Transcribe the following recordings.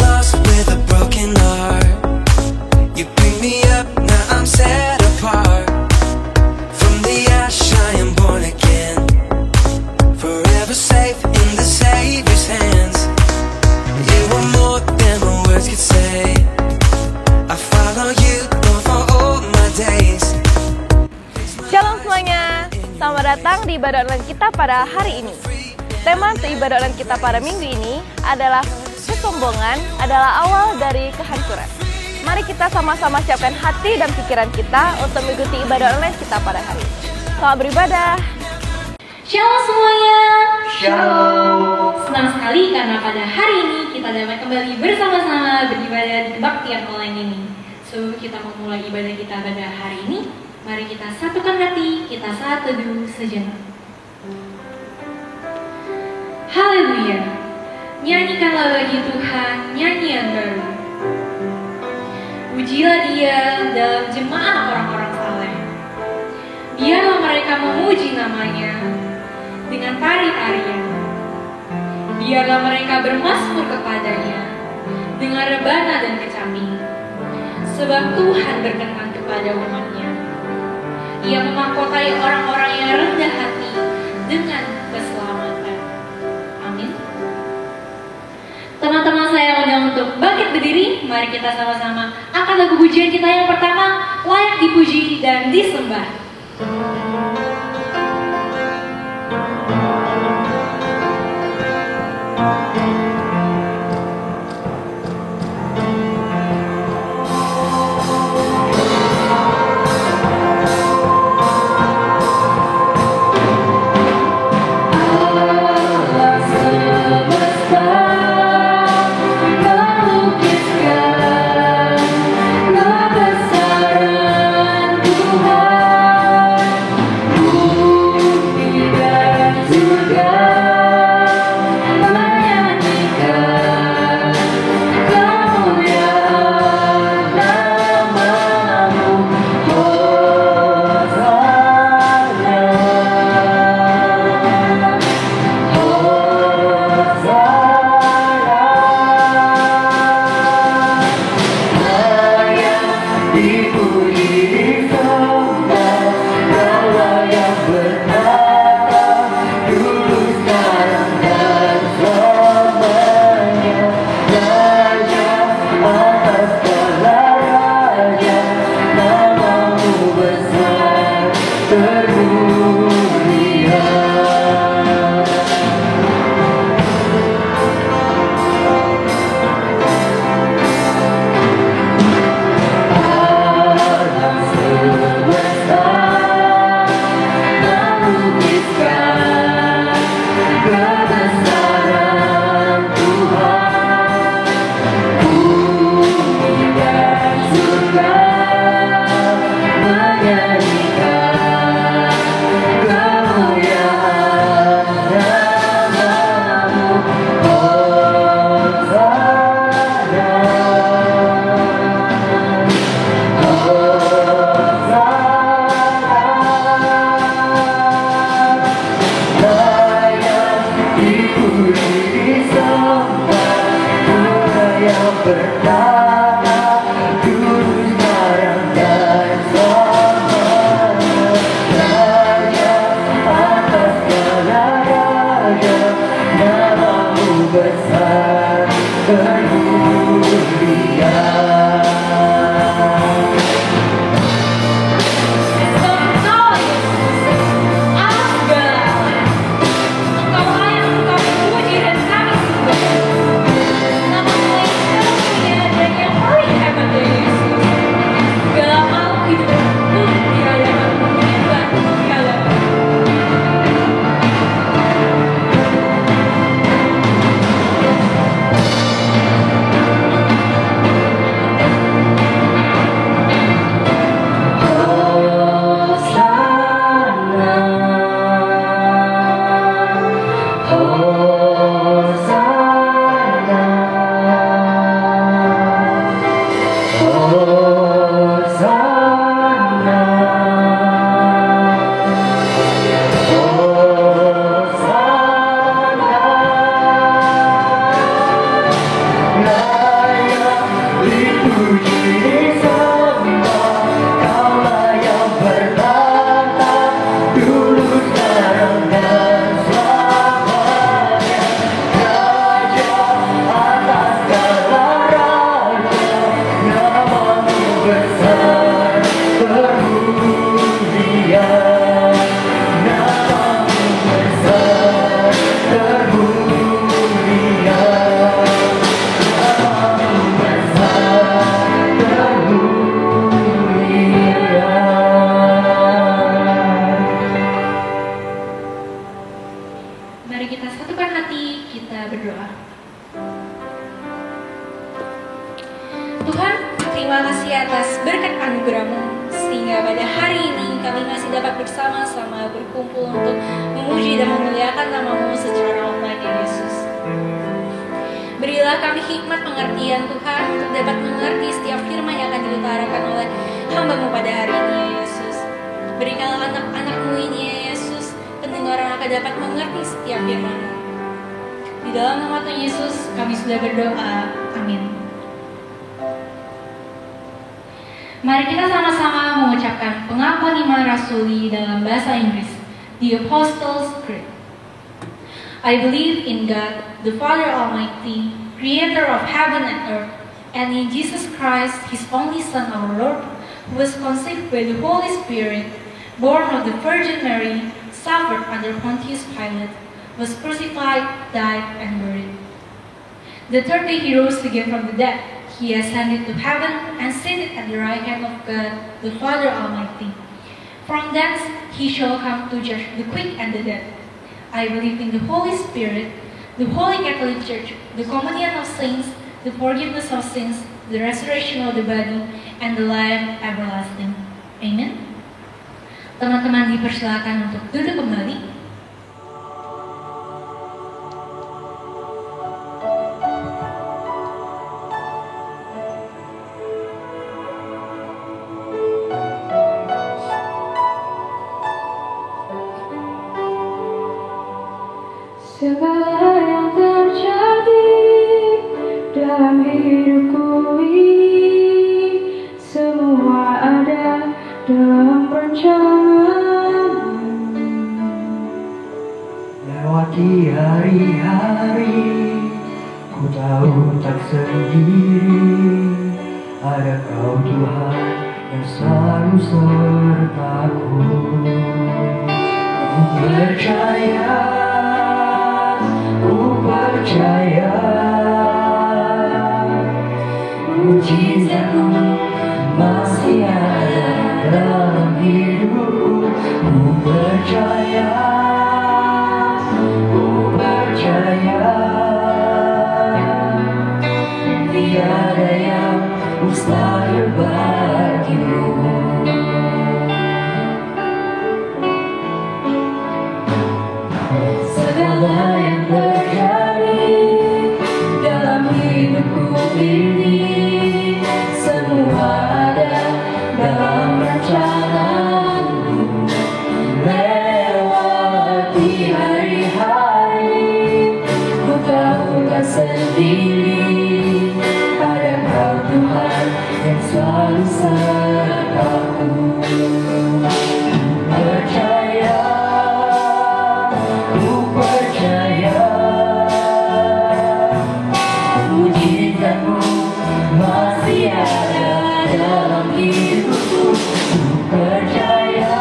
lost with a broken heart. You pick me up, now I'm set apart. From the ash I am born again, forever safe in the Savior's hands. You are more than my words could say. I follow you, Lord, for all my days. Shalom semuanya, selamat datang di ibadah online kita pada hari ini. Tema untuk ibadah online kita pada minggu ini adalah kesombongan adalah awal dari kehancuran. Mari kita sama-sama siapkan hati dan pikiran kita untuk mengikuti ibadah online kita pada hari ini. Selamat beribadah. Shalom semuanya. Shalom. Senang sekali karena pada hari ini kita dapat kembali bersama-sama beribadah di kebaktian online ini. So, kita mau mulai ibadah kita pada hari ini. Mari kita satukan hati, kita saat teduh sejenak. Haleluya. Nyanyikanlah bagi Tuhan nyanyian baru. Pujilah Dia dalam jemaah orang-orang saleh. Biarlah mereka memuji namanya dengan tari-tarian. Biarlah mereka bermazmur kepadanya dengan rebana dan kecapi. Sebab Tuhan berkenan kepada umat-Nya. Ia memahkotai orang-orang yang rendah hati dengan keselamatan. Amin. Teman-teman saya undang untuk bangkit berdiri. Mari kita sama-sama angkat lagu pujian kita yang pertama, layak dipuji dan disembah. Engkau layak, Engkau dipuji dan kami sembah. Nama-Mu yang terima kasih atas berkat anugerah-Mu, sehingga pada hari ini kami masih dapat bersama-sama berkumpul untuk memuji dan memuliakan nama-Mu secara online ya Yesus. Berilah kami hikmat pengertian Tuhan untuk dapat mengerti setiap firman yang akan diutarakan oleh hamba-Mu pada hari ini ya Yesus. Berikanlah anak-anak-Mu ini ya Yesus, pendengar yang akan dapat mengerti setiap firman-Mu. Di dalam nama Tuhan Yesus kami sudah berdoa, amin. Mari kita sama-sama mengucapkan pengakuan iman rasuli dalam bahasa Inggris, The Apostles' Creed. I believe in God, the Father Almighty, Creator of heaven and earth, and in Jesus Christ, His only Son, our Lord, who was conceived by the Holy Spirit, born of the Virgin Mary, suffered under Pontius Pilate, was crucified, died, and buried. The third day He rose again from the dead. He ascended to heaven and seated at the right hand of God, the Father Almighty. From thence He shall come to judge the quick and the dead. I believe in the Holy Spirit, the Holy Catholic Church, the communion of saints, the forgiveness of sins, the resurrection of the body, and the life everlasting. Amen. Teman-teman dipersilakan untuk duduk kembali. Segala yang terjadi dalam hidupku ini, semua ada dalam rencana-Mu. Lewati hari-hari, ku tahu tak sendiri. Ada Kau Tuhan yang selalu sertaku. Ku percaya, mujizat-Mu masih ada dalam hidupku. Ku percaya, tiada yang mustahil bagimu. Segala yang terjadi dalam hidupku ini, semua ada dalam rencana-Mu. Lewati hari-hari, ku tahu tak sendiri. Ada Kau Tuhan yang selalu sertaku. Ku percaya, mujizat-Mu masih ada dalam hidupku. Ku percaya,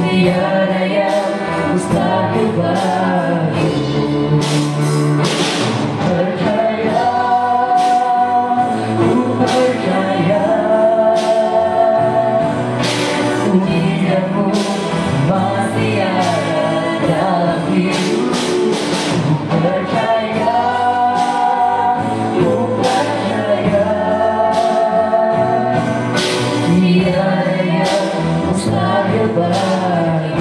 tiada yang mustahil bagimu. Ku percaya, mujizat-Mu masih ada dalam hidupku. Ku percaya, tiada yang mustahil bagimu.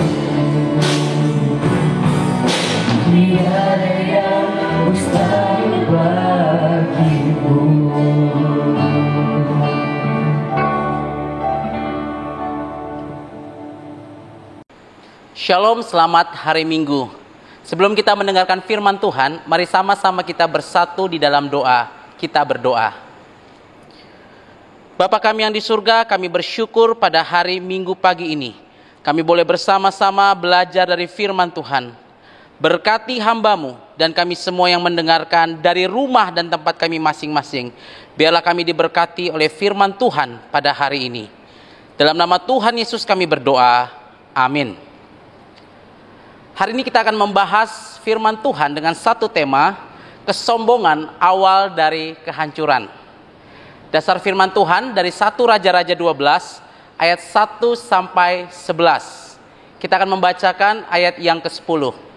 Tiada yang mustahil bagimu. Shalom, selamat hari Minggu. Sebelum kita mendengarkan firman Tuhan, mari sama-sama kita bersatu di dalam doa. Kita berdoa. Bapa kami yang di surga, kami bersyukur pada hari Minggu pagi ini. Kami boleh bersama-sama belajar dari firman Tuhan. Berkati hamba-Mu dan kami semua yang mendengarkan dari rumah dan tempat kami masing-masing. Biarlah kami diberkati oleh firman Tuhan pada hari ini. Dalam nama Tuhan Yesus kami berdoa. Amin. Hari ini kita akan membahas firman Tuhan dengan satu tema, kesombongan awal dari kehancuran. Dasar firman Tuhan dari 1 Raja-Raja 12 ayat 1 sampai 11. Kita akan membacakan ayat yang ke-10.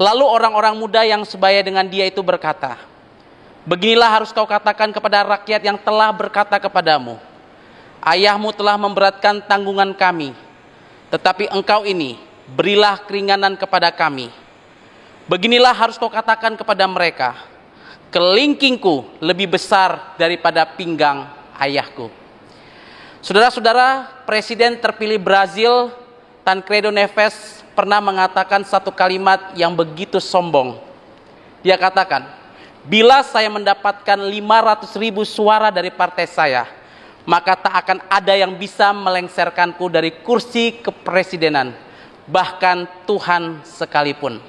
Lalu orang-orang muda yang sebaya dengan dia itu berkata, "Beginilah harus kau katakan kepada rakyat yang telah berkata kepadamu, ayahmu telah memberatkan tanggungan kami, tetapi engkau ini berilah keringanan kepada kami. Beginilah harus kau katakan kepada mereka, kelingkingku lebih besar daripada pinggang ayahku." Saudara-saudara, Presiden terpilih Brazil, Tancredo Neves, pernah mengatakan satu kalimat yang begitu sombong. Dia katakan, "Bila saya mendapatkan 500.000 suara dari partai saya, maka tak akan ada yang bisa melengsarkanku dari kursi kepresidenan, bahkan Tuhan sekalipun."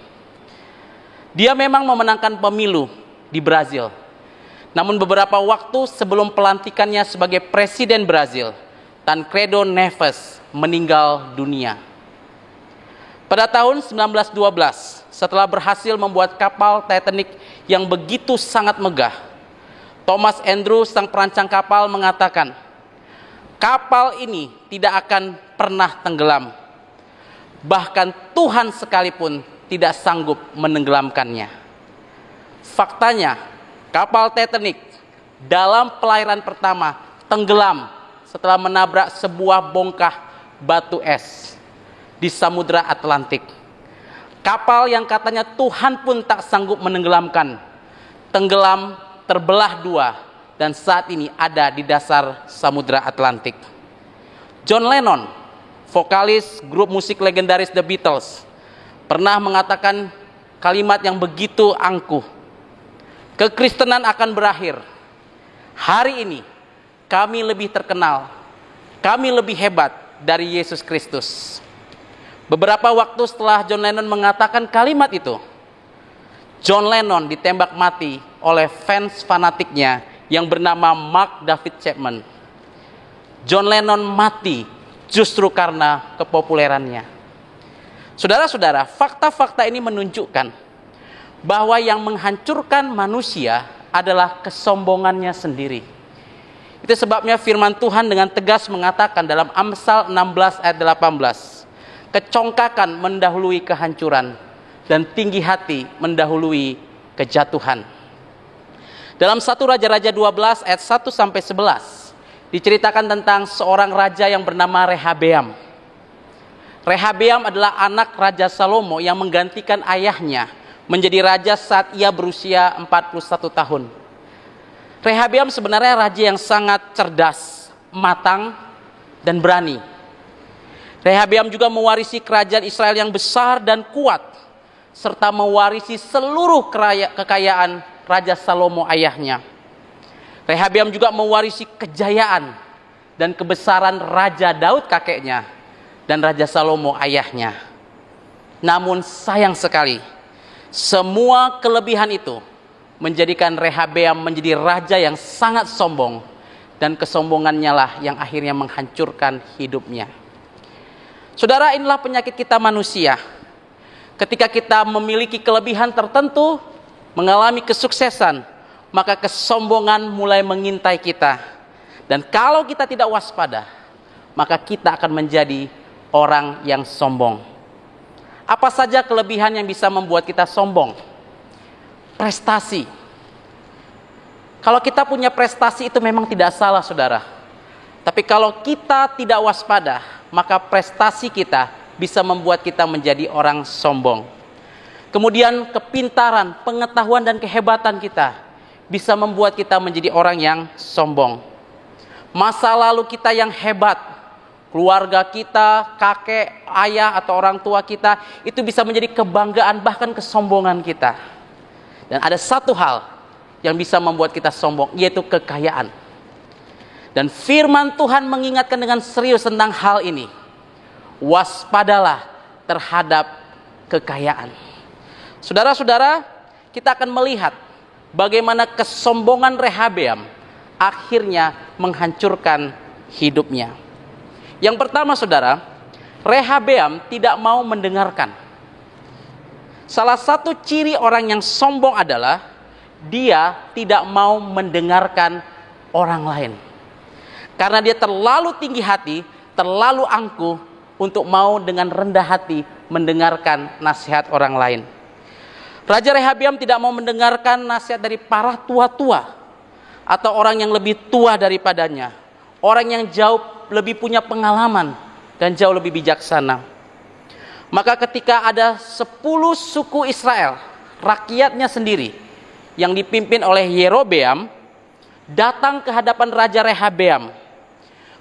Dia memang memenangkan pemilu di Brazil. Namun beberapa waktu sebelum pelantikannya sebagai Presiden Brazil, Tancredo Neves meninggal dunia. Pada tahun 1912, setelah berhasil membuat kapal Titanic yang begitu sangat megah, Thomas Andrews, sang perancang kapal, mengatakan, "Kapal ini tidak akan pernah tenggelam. Bahkan Tuhan sekalipun tidak sanggup menenggelamkannya." Faktanya, kapal Titanic dalam pelayaran pertama tenggelam setelah menabrak sebuah bongkah batu es di Samudra Atlantik. Kapal yang katanya Tuhan pun tak sanggup menenggelamkan, tenggelam, terbelah dua, dan saat ini ada di dasar Samudra Atlantik. John Lennon, vokalis grup musik legendaris The Beatles, pernah mengatakan kalimat yang begitu angkuh, "Kekristenan akan berakhir. Hari ini kami lebih terkenal, kami lebih hebat dari Yesus Kristus." Beberapa waktu setelah John Lennon mengatakan kalimat itu, John Lennon ditembak mati oleh fans fanatiknya yang bernama Mark David Chapman. John Lennon mati justru karena kepopulerannya. Saudara-saudara, fakta-fakta ini menunjukkan bahwa yang menghancurkan manusia adalah kesombongannya sendiri. Itu sebabnya firman Tuhan dengan tegas mengatakan dalam Amsal 16 ayat 18, "Kecongkakan mendahului kehancuran dan tinggi hati mendahului kejatuhan." Dalam 1 Raja-Raja 12 ayat 1-11 diceritakan tentang seorang raja yang bernama Rehabeam. Rehabeam adalah anak Raja Salomo yang menggantikan ayahnya menjadi raja saat ia berusia 41 tahun. Rehabeam sebenarnya raja yang sangat cerdas, matang, dan berani. Rehabeam juga mewarisi kerajaan Israel yang besar dan kuat, serta mewarisi seluruh kekayaan Raja Salomo ayahnya. Rehabeam juga mewarisi kejayaan dan kebesaran Raja Daud kakeknya dan Raja Salomo ayahnya. Namun sayang sekali, semua kelebihan itu menjadikan Rehabeam menjadi raja yang sangat sombong, dan kesombongannya lah yang akhirnya menghancurkan hidupnya. Saudara, inilah penyakit kita manusia. Ketika kita memiliki kelebihan tertentu, mengalami kesuksesan, maka kesombongan mulai mengintai kita. Dan kalau kita tidak waspada, maka kita akan menjadi orang yang sombong. Apa saja kelebihan yang bisa membuat kita sombong? Prestasi. Kalau kita punya prestasi itu memang tidak salah, saudara. Tapi kalau kita tidak waspada, maka prestasi kita bisa membuat kita menjadi orang sombong. Kemudian kepintaran, pengetahuan, dan kehebatan kita bisa membuat kita menjadi orang yang sombong. Masa lalu kita yang hebat, keluarga kita, kakek, ayah, atau orang tua kita, itu bisa menjadi kebanggaan, bahkan kesombongan kita. Dan ada satu hal yang bisa membuat kita sombong, yaitu kekayaan. Dan firman Tuhan mengingatkan dengan serius tentang hal ini. Waspadalah terhadap kekayaan. Saudara-saudara, kita akan melihat bagaimana kesombongan Rehabeam akhirnya menghancurkan hidupnya. Yang pertama, saudara, Rehabeam tidak mau mendengarkan. Salah satu ciri orang yang sombong adalah dia tidak mau mendengarkan orang lain. Karena dia terlalu tinggi hati, terlalu angkuh untuk mau dengan rendah hati mendengarkan nasihat orang lain. Raja Rehabeam tidak mau mendengarkan nasihat dari para tua-tua atau orang yang lebih tua daripadanya, orang yang jauh lebih punya pengalaman dan jauh lebih bijaksana. Maka ketika ada 10 suku Israel, rakyatnya sendiri yang dipimpin oleh Yerobeam, datang ke hadapan Raja Rehabeam,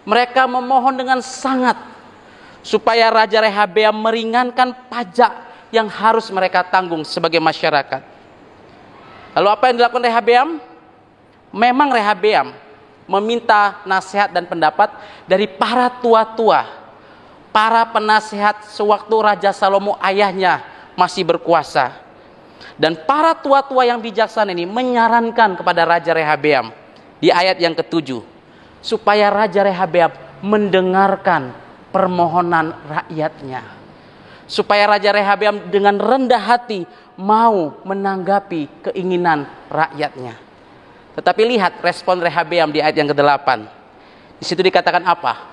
mereka memohon dengan sangat supaya Raja Rehabeam meringankan pajak yang harus mereka tanggung sebagai masyarakat. Lalu apa yang dilakukan Rehabeam? Memang Rehabeam meminta nasihat dan pendapat dari para tua-tua, para penasihat sewaktu Raja Salomo ayahnya masih berkuasa. Dan para tua-tua yang bijaksana ini menyarankan kepada Raja Rehabeam di ayat yang ke-7 supaya Raja Rehabeam mendengarkan permohonan rakyatnya, supaya Raja Rehabeam dengan rendah hati mau menanggapi keinginan rakyatnya. Tetapi lihat respon Rehabeam di ayat yang ke-8. Di situ dikatakan apa?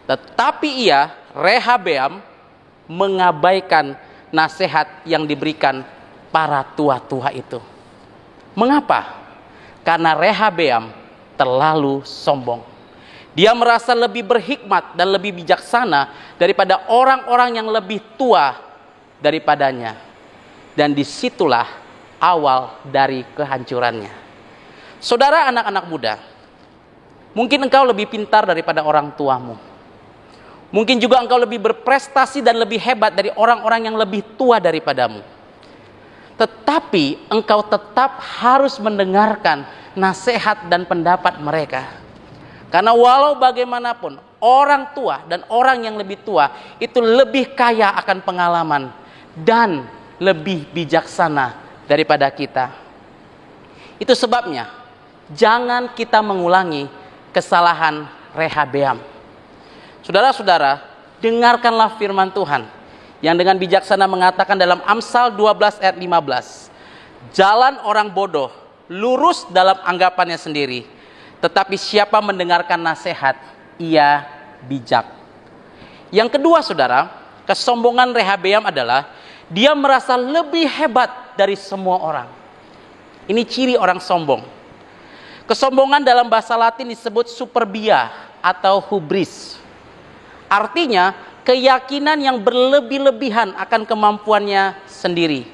Tetapi Rehabeam mengabaikan nasihat yang diberikan para tua-tua itu. Mengapa? Karena Rehabeam terlalu sombong. Dia merasa lebih berhikmat dan lebih bijaksana daripada orang-orang yang lebih tua daripadanya. Dan disitulah awal dari kehancurannya. Saudara anak-anak muda, mungkin engkau lebih pintar daripada orang tuamu. Mungkin juga engkau lebih berprestasi dan lebih hebat dari orang-orang yang lebih tua daripadamu. Tetapi engkau tetap harus mendengarkan nasihat dan pendapat mereka. Karena walau bagaimanapun, orang tua dan orang yang lebih tua itu lebih kaya akan pengalaman dan lebih bijaksana daripada kita. Itu sebabnya jangan kita mengulangi kesalahan Rehabeam. Saudara-saudara, dengarkanlah firman Tuhan yang dengan bijaksana mengatakan dalam Amsal 12 ayat 15, jalan orang bodoh lurus dalam anggapannya sendiri, tetapi siapa mendengarkan nasihat, ia bijak. Yang kedua saudara, kesombongan Rehabeam adalah dia merasa lebih hebat dari semua orang. Ini ciri orang sombong. Kesombongan dalam bahasa Latin disebut superbia atau hubris. Artinya keyakinan yang berlebih-lebihan akan kemampuannya sendiri.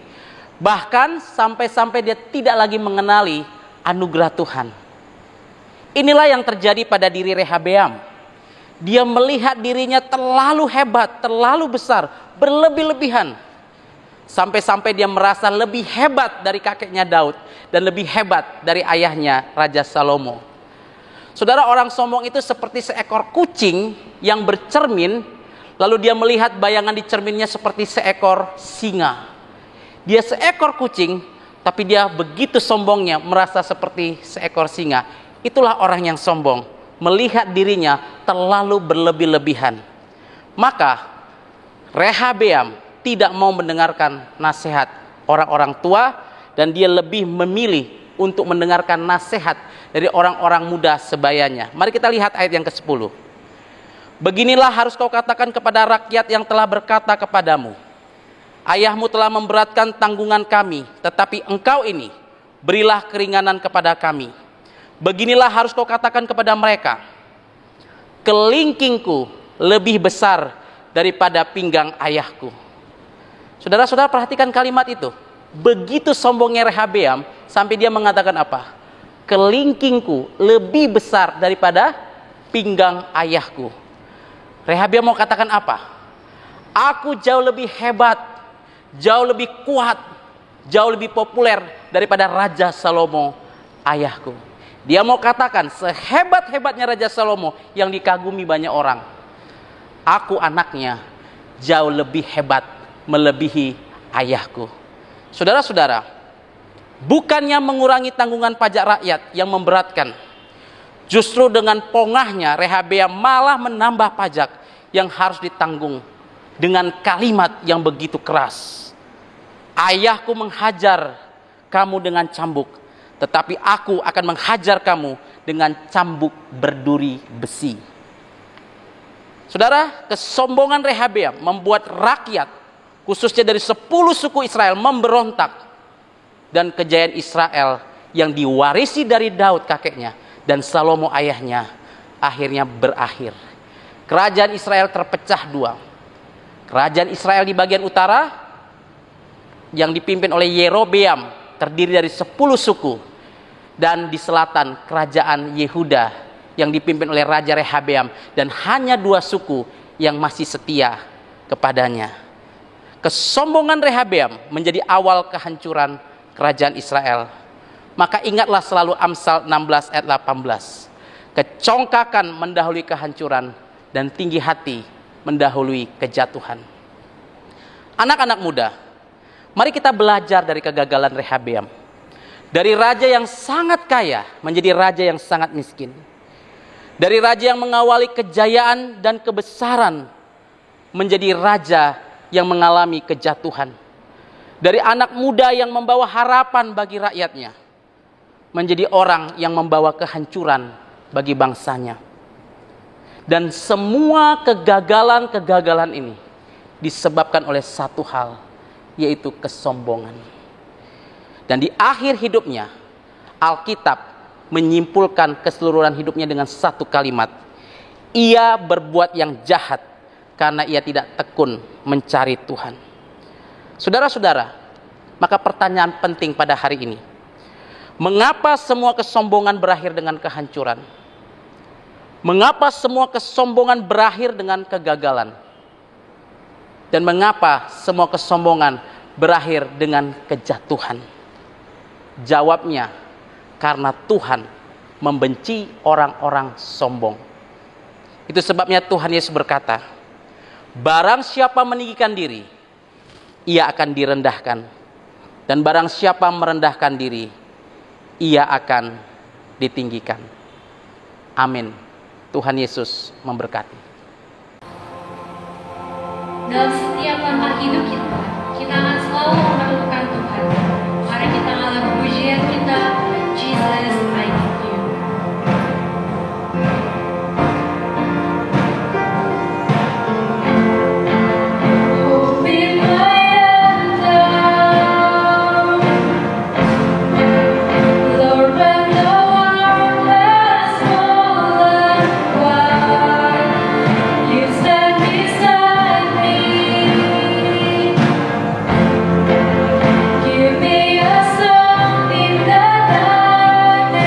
Bahkan sampai-sampai dia tidak lagi mengenali anugerah Tuhan. Inilah yang terjadi pada diri Rehabeam. Dia melihat dirinya terlalu hebat, terlalu besar, berlebih-lebihan. Sampai-sampai dia merasa lebih hebat dari kakeknya Daud dan lebih hebat dari ayahnya Raja Salomo. Saudara, orang sombong itu seperti seekor kucing yang bercermin, lalu dia melihat bayangan di cerminnya seperti seekor singa. Dia seekor kucing, tapi dia begitu sombongnya merasa seperti seekor singa. Itulah orang yang sombong, melihat dirinya terlalu berlebih-lebihan. Maka Rehabeam tidak mau mendengarkan nasihat orang-orang tua, dan dia lebih memilih untuk mendengarkan nasihat dari orang-orang muda sebayanya. Mari kita lihat ayat yang ke-10. Beginilah harus kau katakan kepada rakyat yang telah berkata kepadamu, ayahmu telah memberatkan tanggungan kami, tetapi engkau ini berilah keringanan kepada kami. Beginilah harus kau katakan kepada mereka, kelingkingku lebih besar daripada pinggang ayahku. Saudara-saudara, perhatikan kalimat itu. Begitu sombongnya Rehabeam sampai dia mengatakan apa? Kelingkingku lebih besar daripada pinggang ayahku. Rehabeam mau katakan apa? Aku jauh lebih hebat, jauh lebih kuat, jauh lebih populer daripada Raja Salomo ayahku. Dia mau katakan sehebat-hebatnya Raja Salomo yang dikagumi banyak orang, aku anaknya jauh lebih hebat, melebihi ayahku. Saudara-saudara, bukannya mengurangi tanggungan pajak rakyat yang memberatkan, justru dengan pongahnya Rehabeam malah menambah pajak yang harus ditanggung dengan kalimat yang begitu keras. Ayahku menghajar kamu dengan cambuk, tetapi aku akan menghajar kamu dengan cambuk berduri besi. Saudara, kesombongan Rehabeam membuat rakyat, khususnya dari 10 suku Israel, memberontak. dan kejayaan Israel yang diwarisi dari Daud kakeknya dan Salomo ayahnya akhirnya berakhir. Kerajaan Israel terpecah dua. Kerajaan Israel di bagian utara yang dipimpin oleh Yerobeam terdiri dari 10 suku, dan di selatan kerajaan Yehuda yang dipimpin oleh Raja Rehabeam, dan hanya 2 suku yang masih setia kepadanya. Kesombongan Rehabeam menjadi awal kehancuran kerajaan Israel. Maka ingatlah selalu Amsal 16 ayat 18. Kecongkakan mendahului kehancuran dan tinggi hati mendahului kejatuhan. Anak-anak muda, mari kita belajar dari kegagalan Rehabeam. Dari raja yang sangat kaya menjadi raja yang sangat miskin. Dari raja yang mengawali kejayaan dan kebesaran menjadi raja yang mengalami kejatuhan. Dari anak muda yang membawa harapan bagi rakyatnya menjadi orang yang membawa kehancuran bagi bangsanya. Dan semua kegagalan-kegagalan ini disebabkan oleh satu hal, yaitu kesombongan. Dan di akhir hidupnya, Alkitab menyimpulkan keseluruhan hidupnya dengan satu kalimat. Ia berbuat yang jahat karena ia tidak tekun mencari Tuhan. Saudara-saudara, maka pertanyaan penting pada hari ini, mengapa semua kesombongan berakhir dengan kehancuran? Mengapa semua kesombongan berakhir dengan kegagalan? Dan mengapa semua kesombongan berakhir dengan kejatuhan? Jawabnya, karena Tuhan membenci orang-orang sombong. Itu sebabnya Tuhan Yesus berkata, barang siapa meninggikan diri, ia akan direndahkan. Dan barang siapa merendahkan diri, ia akan ditinggikan. Amin. Tuhan Yesus memberkati. Dalam setiap langkah hidup kita akan selalu memperlukan Tuhan. Mari kita angkat pujian kita, Jesus, I need you. Give me a song in the darkness.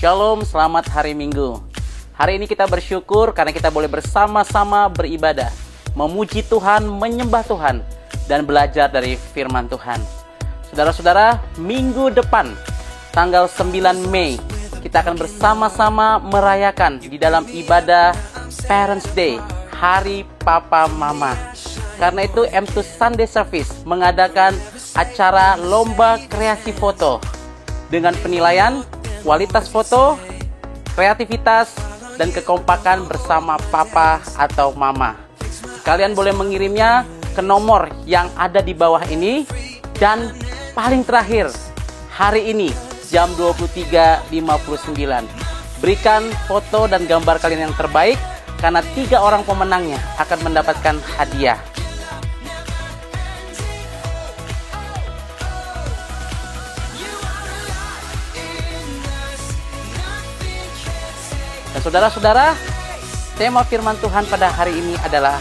Shalom, selamat hari Minggu. Hari ini kita bersyukur karena kita boleh bersama-sama beribadah, memuji Tuhan, menyembah Tuhan, dan belajar dari firman Tuhan. Saudara-saudara, minggu depan, tanggal 9 Mei, kita akan bersama-sama merayakan di dalam ibadah Parents Day, Hari Papa Mama. Karena itu M2 Sunday Service mengadakan acara lomba kreasi foto dengan penilaian kualitas foto, kreativitas, dan kekompakan bersama papa atau mama. Kalian boleh mengirimnya ke nomor yang ada di bawah ini. Dan paling terakhir, hari ini jam 23.59, berikan foto dan gambar kalian yang terbaik, karena 3 orang pemenangnya akan mendapatkan hadiah. Dan saudara-saudara, tema firman Tuhan pada hari ini adalah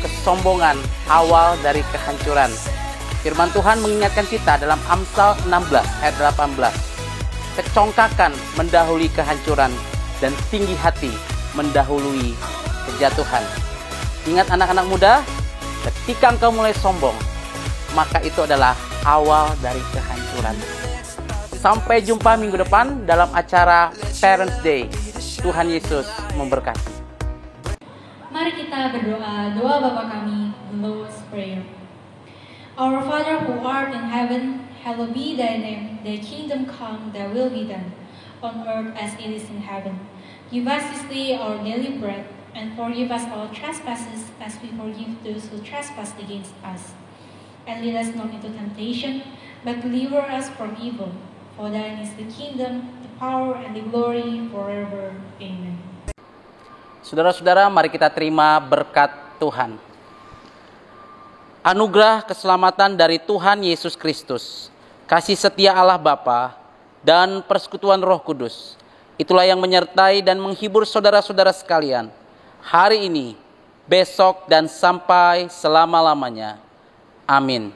kesombongan awal dari kehancuran. Firman Tuhan mengingatkan kita dalam Amsal 16 ayat 18. Kecongkakan mendahului kehancuran dan tinggi hati mendahului kejatuhan. Ingat anak-anak muda, ketika engkau mulai sombong, maka itu adalah awal dari kehancuran. Sampai jumpa minggu depan dalam acara Parents Day. Tuhan Yesus memberkati. Mari kita berdoa, doa Bapa kami, the Lord's Prayer. Our Father who art in heaven, hallowed be thy name, thy kingdom come, thy will be done, on earth as it is in heaven. Give us this day our daily bread, and forgive us our trespasses as we forgive those who trespass against us. And lead us not into temptation, but deliver us from evil. For thine is the kingdom, the power, and the glory forever. Amen. Saudara-saudara, mari kita terima berkat Tuhan. Anugerah keselamatan dari Tuhan Yesus Kristus, kasih setia Allah Bapa, dan persekutuan Roh Kudus, itulah yang menyertai dan menghibur saudara-saudara sekalian, hari ini, besok, dan sampai selama-lamanya. Amin.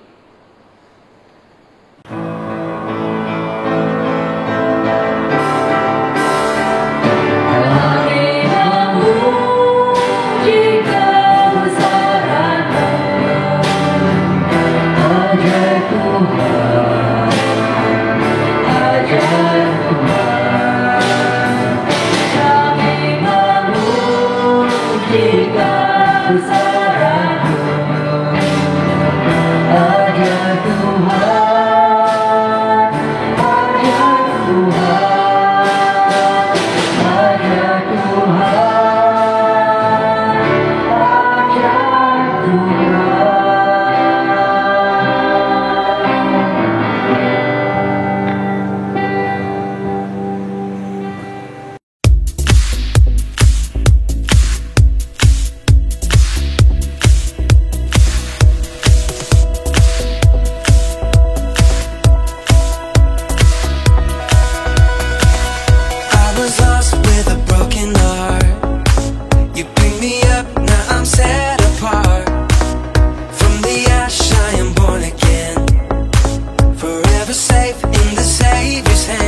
Safe in the Savior's hand.